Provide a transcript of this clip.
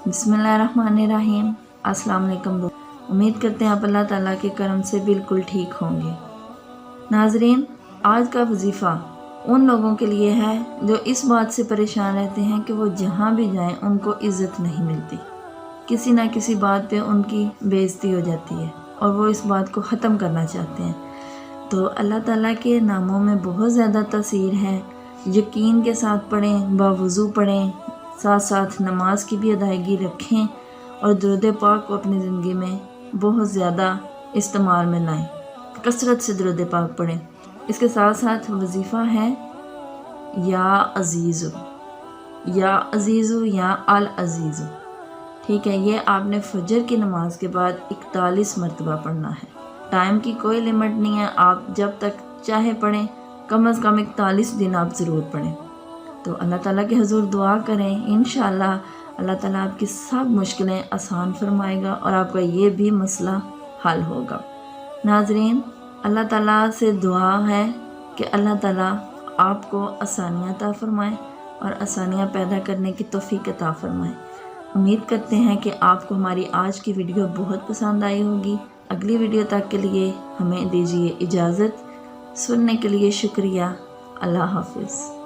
बिस्मिल्लाहिर्रहमानिर्रहीम। अस्सलाम वालेकुम। उम्मीद करते हैं आप अल्लाह ताला के करम से बिल्कुल ठीक होंगे। नाजरीन, आज का वजीफ़ा उन लोगों के लिए है जो इस बात से परेशान रहते हैं कि वो जहाँ भी जाएं उनको इज़्ज़त नहीं मिलती, किसी ना किसी बात पे उनकी बेइज्जती हो जाती है और वो इस बात को ख़त्म करना चाहते हैं। तो अल्लाह ताला के नामों में बहुत ज़्यादा तासीर है। यकीन के साथ पढ़ें, बावुज़ू पढ़ें, साथ साथ नमाज की भी अदायगी रखें और दुरूद पाक को अपनी ज़िंदगी में बहुत ज़्यादा इस्तेमाल में लाएं। कसरत से दुरूद पाक पढ़ें। इसके साथ साथ वजीफ़ा है या अज़ीज़ु, या अज़ीज़ु, या अल अज़ीज़ु। ठीक है, ये आपने फजर की नमाज के बाद 41 मरतबा पढ़ना है। टाइम की कोई लिमिट नहीं है, आप जब तक चाहे पढ़ें, कम से कम 41 दिन आप ज़रूर पढ़ें। तो अल्लाह ताला के हुज़ूर दुआ करें, इंशाअल्लाह अल्लाह ताला आपकी सब मुश्किलें आसान फरमाएगा और आपका ये भी मसला हल होगा। नाज़रीन, अल्लाह ताला से दुआ है कि अल्लाह ताला आपको आसानियाँ अता फरमाए और आसानियाँ पैदा करने की तौफीक अता फरमाए। उम्मीद करते हैं कि आपको हमारी आज की वीडियो बहुत पसंद आई होगी। अगली वीडियो तक के लिए हमें दीजिए इजाज़त। सुनने के लिए शुक्रिया। अल्लाह हाफ़िज़।